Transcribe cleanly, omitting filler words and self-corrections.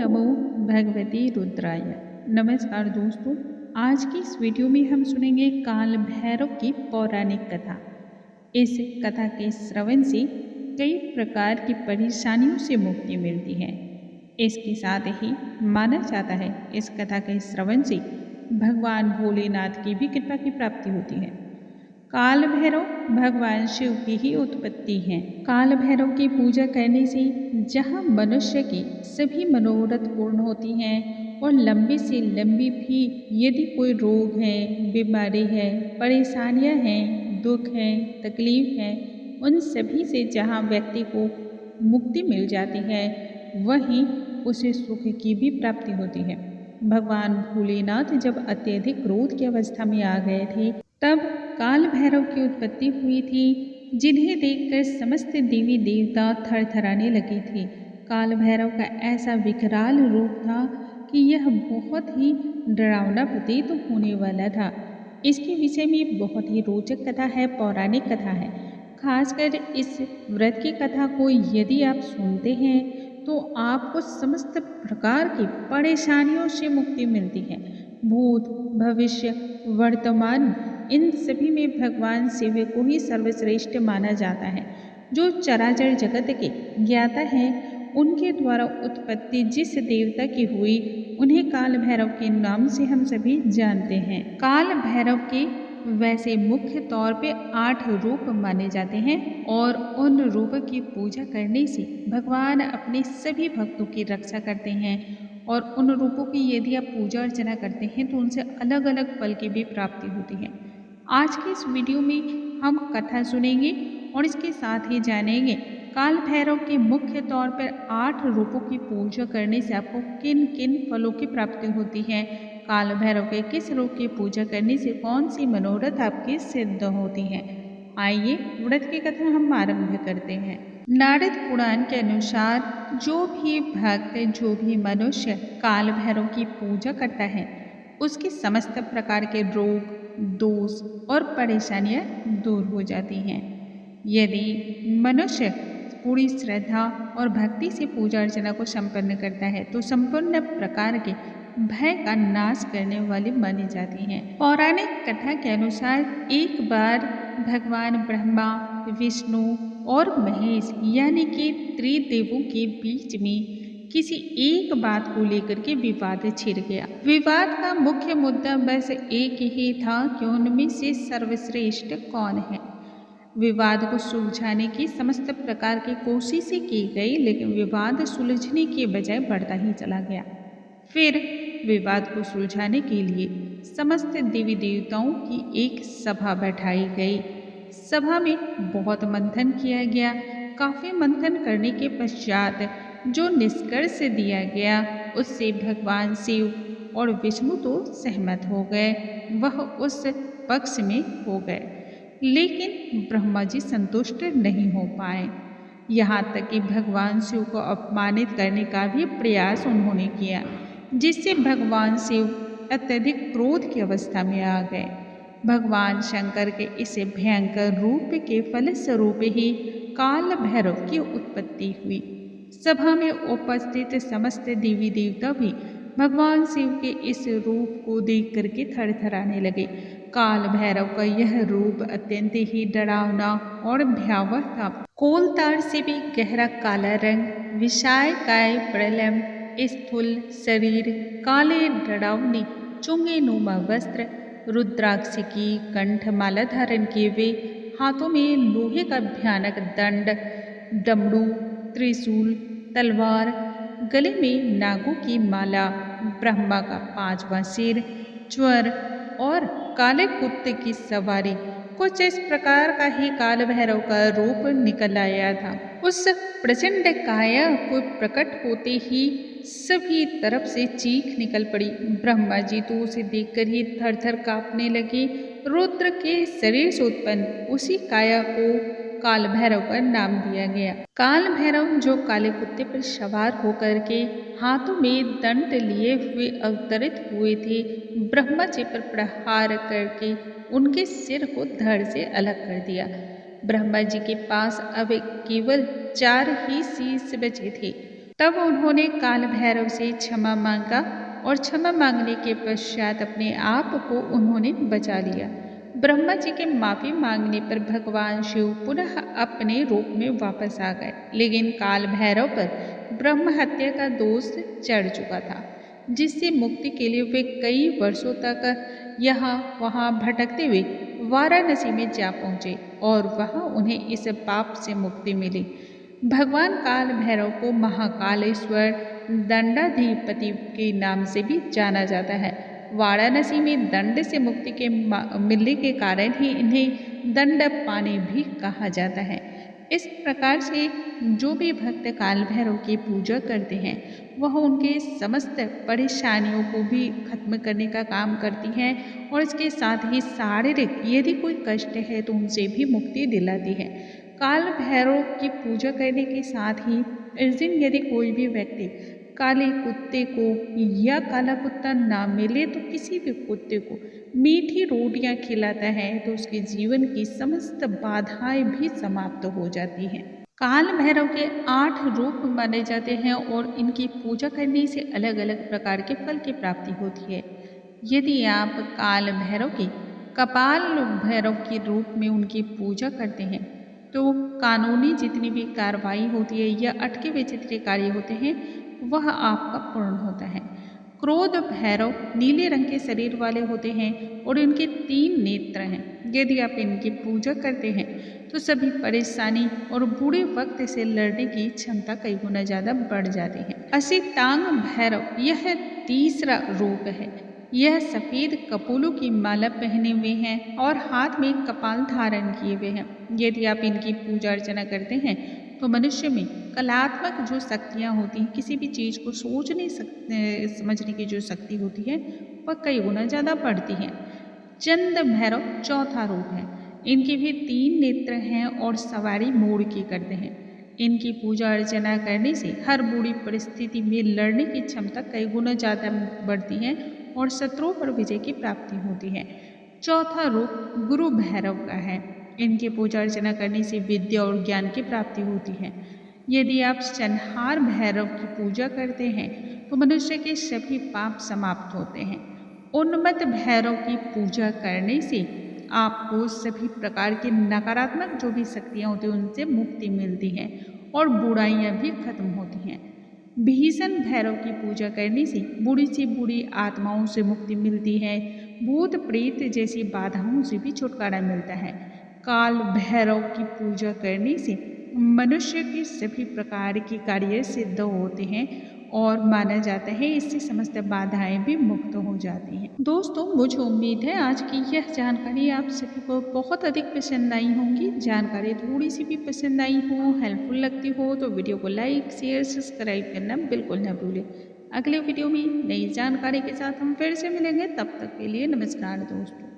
नमो भगवती रुद्राय। नमस्कार दोस्तों, आज की इस वीडियो में हम सुनेंगे काल भैरव की पौराणिक कथा। इस कथा के श्रवण से कई प्रकार की परेशानियों से मुक्ति मिलती है। इसके साथ ही माना जाता है इस कथा के श्रवण से भगवान भोलेनाथ की भी कृपा की प्राप्ति होती है। काल भैरव भगवान शिव की ही उत्पत्ति है। काल भैरव की पूजा करने से जहाँ मनुष्य की सभी मनोरथ पूर्ण होती हैं और लंबी से लंबी भी यदि कोई रोग है, बीमारी है, परेशानियां हैं, दुख है, तकलीफ है, उन सभी से जहाँ व्यक्ति को मुक्ति मिल जाती है, वहीं उसे सुख की भी प्राप्ति होती है। भगवान भोलेनाथ जब अत्यधिक क्रोध की अवस्था में आ गए थे, तब काल भैरव की उत्पत्ति हुई थी, जिन्हें देखकर समस्त देवी देवता थरथराने लगे थे। काल भैरव का ऐसा विकराल रूप था कि यह बहुत ही डरावना प्रतीत होने वाला था। इसके विषय में बहुत ही रोचक कथा है, पौराणिक कथा है। खासकर इस व्रत की कथा को यदि आप सुनते हैं तो आपको समस्त प्रकार की परेशानियों से मुक्ति मिलती है। भूत, भविष्य, वर्तमान, इन सभी में भगवान शिव को ही सर्वश्रेष्ठ माना जाता है। जो चराचर जगत के ज्ञाता हैं, उनके द्वारा उत्पत्ति जिस देवता की हुई, उन्हें काल भैरव के नाम से हम सभी जानते हैं। काल भैरव के वैसे मुख्य तौर पे 8 रूप माने जाते हैं और उन रूप की पूजा करने से भगवान अपने सभी भक्तों की रक्षा करते हैं। और उन रूपों की यदि आप पूजा अर्चना करते हैं तो उनसे अलग अलग फल की भी प्राप्ति होती है। आज की इस वीडियो में हम कथा सुनेंगे और इसके साथ ही जानेंगे काल भैरव के मुख्य तौर पर 8 रूपों की पूजा करने से आपको किन किन फलों की प्राप्ति होती है। काल भैरव के किस रूप की पूजा करने से कौन सी मनोरथ आपकी सिद्ध होती है। आइए व्रत की कथा हम आरंभ करते हैं। नारद पुराण के अनुसार जो भी भक्त, जो भी मनुष्य काल भैरव की पूजा करता है, उसके समस्त प्रकार के रोग, दोष और परेशानियां दूर हो जाती हैं। यदि मनुष्य पूरी श्रद्धा और भक्ति से पूजा अर्चना को संपन्न करता है तो संपूर्ण प्रकार के भय का नाश करने वाली मानी जाती हैं। पौराणिक कथा के अनुसार एक बार भगवान ब्रह्मा, विष्णु और महेश यानी कि त्रिदेवों के बीच में किसी एक बात को लेकर के विवाद छिड़ गया। विवाद का मुख्य मुद्दा बस एक ही था कि उनमें से सर्वश्रेष्ठ कौन है। विवाद को सुलझाने की समस्त प्रकार की कोशिशें की गई, लेकिन विवाद सुलझने के बजाय बढ़ता ही चला गया। फिर विवाद को सुलझाने के लिए समस्त देवी देवताओं की एक सभा बैठाई गई। सभा में बहुत मंथन किया गया। काफी मंथन करने के पश्चात जो निष्कर्ष दिया गया, उससे भगवान शिव और विष्णु तो सहमत हो गए, वह उस पक्ष में हो गए। लेकिन ब्रह्मा जी संतुष्ट नहीं हो पाए। यहाँ तक कि भगवान शिव को अपमानित करने का भी प्रयास उन्होंने किया, जिससे भगवान शिव अत्यधिक क्रोध की अवस्था में आ गए। भगवान शंकर के इस भयंकर रूप के फलस्वरूप ही काल भैरव की उत्पत्ति हुई। सभा में उपस्थित समस्त देवी देवता भी भगवान शिव के इस रूप को देख करके थरथराने लगे। काल भैरव का यह रूप अत्यंत ही डरावना और भयावह था। कोलतार से भी गहरा काला रंग, विशाल काय प्रलंब, स्थूल शरीर, काले डरावनी चुंगे नुमा वस्त्र, रुद्राक्ष की कंठमाला धारण किए हुए, हाथों में लोहे का भयानक दंड, डमरू, त्रिशूल, तलवार, गले में नागों की माला, ब्रह्मा का 5वां सिर, ज्वर और काले कुत्ते की सवारी, कुछ इस प्रकार का ही काल भैरव का रूप निकल आया था। उस प्रचंड काया को प्रकट होते ही सभी तरफ से चीख निकल पड़ी। ब्रह्मा जी तो उसे देखकर ही थर थर कांपने लगे। रुद्र के शरीर से उत्पन्न उसी काया को काल भैरव का नाम दिया गया। काल भैरव जो काले कुत्ते पर सवार होकर के हाथों में दंड लिए हुए अवतरित हुए थे, ब्रह्मा जी पर प्रहार करके उनके सिर को धड़ से अलग कर दिया। ब्रह्मा जी के पास अब केवल 4 ही शीश बचे थे। तब उन्होंने काल भैरव से क्षमा मांगा और क्षमा मांगने के पश्चात अपने आप को उन्होंने बचा लिया। ब्रह्मा जी के माफी मांगने पर भगवान शिव पुनः अपने रूप में वापस आ गए, लेकिन काल भैरव पर ब्रह्म हत्या का दोष चढ़ चुका था, जिससे मुक्ति के लिए वे कई वर्षों तक यहाँ वहाँ भटकते हुए वाराणसी में जा पहुँचे और वहाँ उन्हें इस पाप से मुक्ति मिली। भगवान काल भैरव को महाकालेश्वर दंडाधिपति के नाम से भी जाना जाता है। वाराणसी में दंड से मुक्ति के मिलने के कारण ही इन्हें दंड पानी भी कहा जाता है। इस प्रकार से जो भी भक्त काल भैरव की पूजा करते हैं वह उनके समस्त परेशानियों को भी खत्म करने का काम करती हैं और इसके साथ ही शारीरिक यदि कोई कष्ट है तो उनसे भी मुक्ति दिलाती है। काल भैरव की पूजा करने के साथ ही इस दिन यदि कोई भी व्यक्ति काले कुत्ते को या काला कुत्ता ना मिले तो किसी भी कुत्ते को मीठी रोटियां खिलाता है तो उसके जीवन की समस्त बाधाएं भी समाप्त हो जाती हैं। काल भैरव के 8 रूप माने जाते हैं और इनकी पूजा करने से अलग अलग प्रकार के फल की प्राप्ति होती है। यदि आप काल भैरव की कपाल भैरव के रूप में उनकी पूजा करते हैं तो कानूनी जितनी भी कार्रवाई होती है या अटके हुए जितने कार्य होते हैं वह आपका पूर्ण होता है। क्रोध भैरव नीले रंग के शरीर वाले होते हैं और इनके 3 नेत्र हैं। यदि आप इनकी पूजा करते हैं तो सभी परेशानी और बुरे वक्त से लड़ने की क्षमता कई गुना ज़्यादा बढ़ जाती है। असितांग भैरव यह तीसरा रूप है। यह सफ़ेद कपोलों की माला पहने हुए हैं और हाथ में कपाल धारण किए हुए हैं। यदि आप इनकी पूजा अर्चना करते हैं तो मनुष्य में कलात्मक जो शक्तियाँ होती हैं, किसी भी चीज़ को सोचने समझने की जो शक्ति होती है वह कई गुना ज़्यादा बढ़ती है। चंद भैरव चौथा रूप है। इनके भी 3 नेत्र हैं और सवारी मोर की करते हैं। इनकी पूजा अर्चना करने से हर बुरी परिस्थिति में लड़ने की क्षमता कई गुना ज़्यादा बढ़ती है और शत्रुओं पर विजय की प्राप्ति होती है। चौथा रूप गुरु भैरव का है। इनकी पूजा अर्चना करने से विद्या और ज्ञान की प्राप्ति होती है। यदि आप संहार भैरव की पूजा करते हैं तो मनुष्य के सभी पाप समाप्त होते हैं। उन्मत्त भैरव की पूजा करने से आपको सभी प्रकार की नकारात्मक जो भी शक्तियाँ होती हैं उनसे मुक्ति मिलती है और बुराइयाँ भी खत्म होती हैं। भीषण भैरव की पूजा करने से बुरी से बुरी आत्माओं से मुक्ति मिलती है। भूत प्रेत जैसी बाधाओं से भी छुटकारा मिलता है। काल भैरव की पूजा करने से मनुष्य के सभी प्रकार के कार्य सिद्ध होते हैं और माना जाता है इससे समस्त बाधाएं भी मुक्त हो जाती हैं। दोस्तों, मुझे उम्मीद है आज की यह जानकारी आप सभी को बहुत अधिक पसंद आई होंगी। जानकारी थोड़ी सी भी पसंद आई हो, हेल्पफुल लगती हो तो वीडियो को लाइक शेयर सब्सक्राइब करना बिल्कुल न भूलें। अगले वीडियो में नई जानकारी के साथ हम फिर से मिलेंगे, तब तक के लिए नमस्कार दोस्तों।